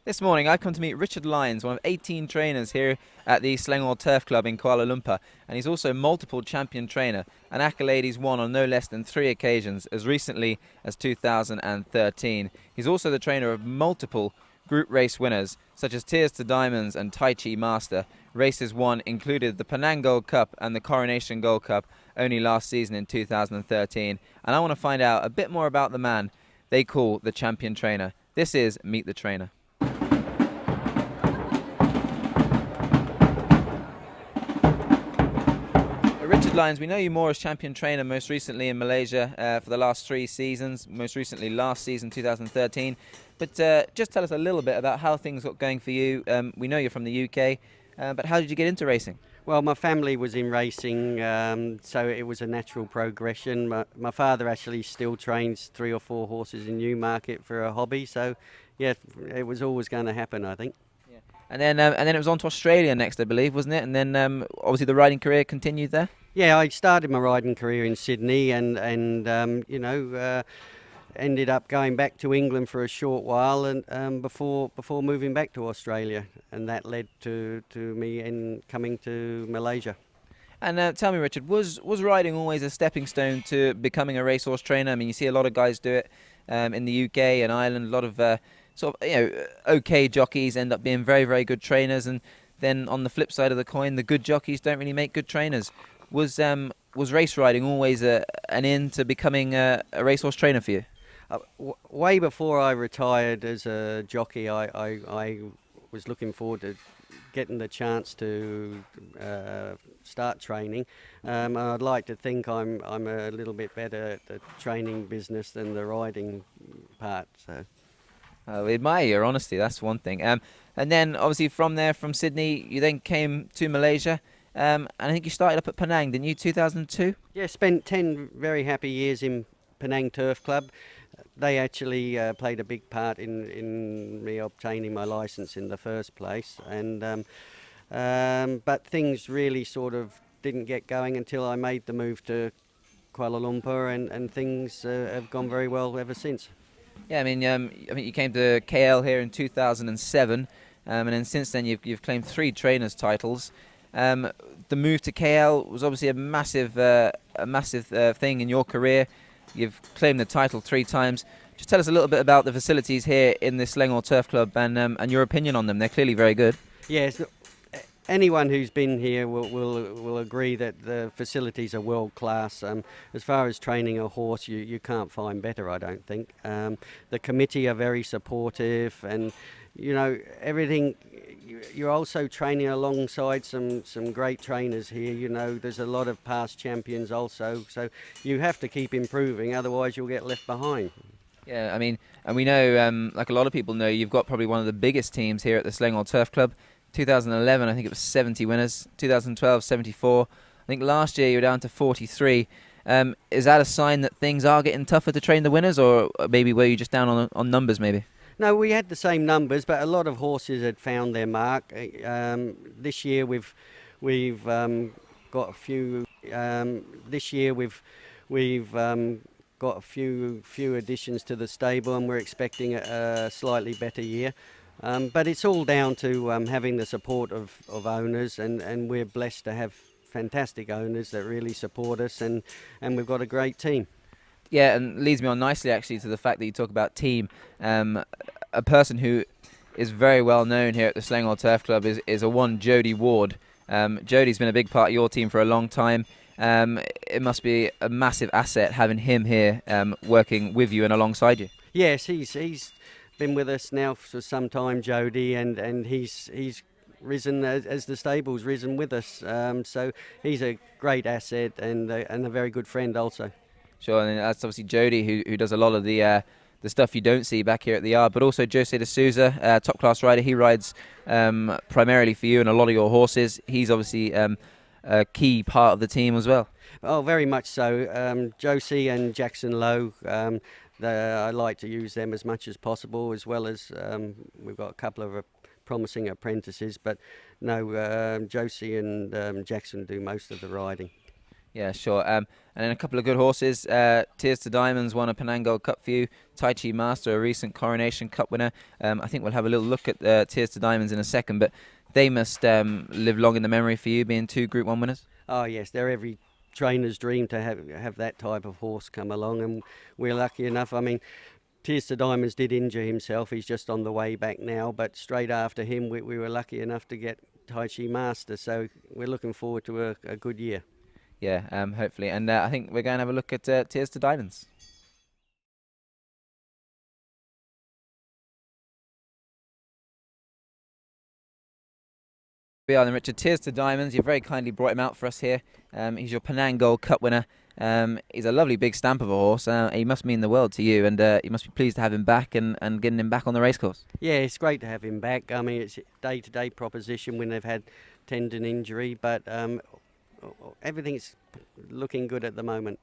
This morning I come to meet Richard Lyons, one of 18 trainers here at the Selangor Turf Club in Kuala Lumpur, and he's also a multiple champion trainer, an accolade he's won on no less than 3 occasions, as recently as 2013. He's also the trainer of multiple group race winners, such as Tears to Diamonds and Tai Chi Master. Races won included the Penang Gold Cup and the Coronation Gold Cup only last season in 2013. And I want to find out a bit more about the man they call the champion trainer. This is Meet the Trainer. Richard Lyons, we know you more as champion trainer, most recently in Malaysia for the last 3 seasons, most recently last season, 2013. But just tell us a little bit about how things got going for you. We know you're from the UK, but how did you get into racing? Well, my family was in racing, so it was a natural progression. My father actually still trains 3 or 4 horses in Newmarket for a hobby, so yeah, it was always going to happen, I think. Yeah. And then it was on to Australia next, I believe, wasn't it? And then obviously the riding career continued there. Yeah, I started my riding career in Sydney and ended up going back to England for a short while and before moving back to Australia, and that led to me in coming to Malaysia. And tell me, Richard, was riding always a stepping stone to becoming a racehorse trainer? I mean, you see a lot of guys do it in the UK and Ireland. A lot of okay jockeys end up being very, very good trainers, and then on the flip side of the coin, the good jockeys don't really make good trainers. Was race riding always an in to becoming a racehorse trainer for you? Way before I retired as a jockey, I was looking forward to getting the chance to start training. I'd like to think I'm a little bit better at the training business than the riding part. So. We admire your honesty, that's one thing. And then obviously from there, from Sydney, you then came to Malaysia. And I think you started up at Penang, didn't you, 2002? Yeah, spent 10 very happy years in Penang Turf Club. They actually played a big part in me obtaining my licence in the first place. But things really sort of didn't get going until I made the move to Kuala Lumpur, and things have gone very well ever since. Yeah, I mean you came to KL here in 2007, and then since then you've claimed 3 trainers' titles. The move to KL was obviously a massive thing in your career. You've claimed the title 3 times. Just tell us a little bit about the facilities here in the Selangor Turf Club and your opinion on them. They're clearly very good. Yes, anyone who's been here will agree that the facilities are world class. As far as training a horse, you can't find better, I don't think. The committee are very supportive, and everything. You're also training alongside some great trainers here. There's a lot of past champions also, so you have to keep improving, otherwise you'll get left behind. Yeah, I mean, and we know, like a lot of people know, you've got probably one of the biggest teams here at the Selangor Turf Club. 2011, I think it was 70 winners. 2012, 74. I think last year you were down to 43. Is that a sign that things are getting tougher to train the winners, or maybe were you just down on numbers maybe? No, we had the same numbers, but a lot of horses had found their mark. This year we've got a few. This year we've got a few additions to the stable, and we're expecting a slightly better year. But it's all down to having the support of owners, and we're blessed to have fantastic owners that really support us, and we've got a great team. Yeah, and leads me on nicely actually to the fact that you talk about team. A person who is very well known here at the Selangor Turf Club is a one Jody Ward. Jody's been a big part of your team for a long time. It must be a massive asset having him here working with you and alongside you. Yes, he's been with us now for some time, Jody, and he's risen as the stable's risen with us. So he's a great asset and a very good friend also. Sure, and that's obviously Jody who does a lot of the stuff you don't see back here at the yard, but also Jose de Souza, top class rider. He rides primarily for you and a lot of your horses. He's obviously a key part of the team as well. Oh, very much so. Josie and Jackson Lowe, I like to use them as much as possible, as well as we've got a couple of promising apprentices, but no, Josie and Jackson do most of the riding. Yeah, sure. And then a couple of good horses. Tears to Diamonds won a Penang Gold Cup for you. Tai Chi Master, a recent Coronation Cup winner. I think we'll have a little look at Tears to Diamonds in a second, but they must live long in the memory for you, being 2 Group 1 winners. Oh yes, they're every trainer's dream to have that type of horse come along, and we're lucky enough. I mean, Tears to Diamonds did injure himself. He's just on the way back now, but straight after him, we were lucky enough to get Tai Chi Master, so we're looking forward to a good year. Yeah, hopefully. And I think we're going to have a look at Tears to Diamonds. We are then, Richard. Tears to Diamonds. You've very kindly brought him out for us here. He's your Penang Gold Cup winner. He's a lovely big stamp of a horse. He must mean the world to you, and you must be pleased to have him back and getting him back on the racecourse. Yeah, it's great to have him back. I mean, it's a day-to-day proposition when they've had tendon injury, but everything's looking good at the moment.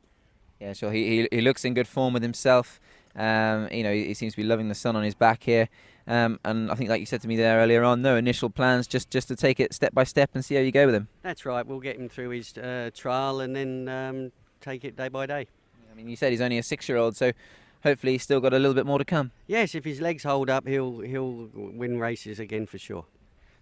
Yeah, sure. He looks in good form with himself. He seems to be loving the sun on his back here. And I think, like you said to me there earlier on, no initial plans, just to take it step by step and see how you go with him. That's right. We'll get him through his trial and then take it day by day. I mean, you said he's only a 6-year-old, so hopefully he's still got a little bit more to come. Yes, if his legs hold up, he'll win races again for sure.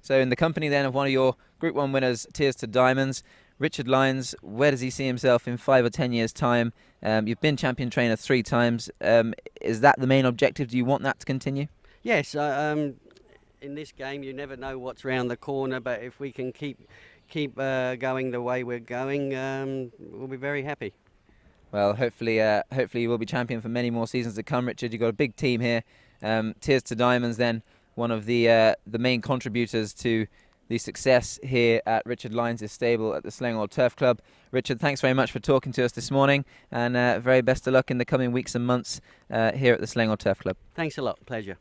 So in the company then of one of your Group 1 winners, Tears to Diamonds, Richard Lyons, where does he see himself in 5 or 10 years' time? You've been champion trainer 3 times. Is that the main objective? Do you want that to continue? Yes. In this game, you never know what's round the corner, but if we can keep going the way we're going, we'll be very happy. Well, hopefully you will be champion for many more seasons to come, Richard. You've got a big team here. Tears to Diamonds then, one of the main contributors to the success here at Richard Lyons' stable at the Selangor Turf Club. Richard, thanks very much for talking to us this morning, and very best of luck in the coming weeks and months here at the Selangor Turf Club. Thanks a lot. Pleasure.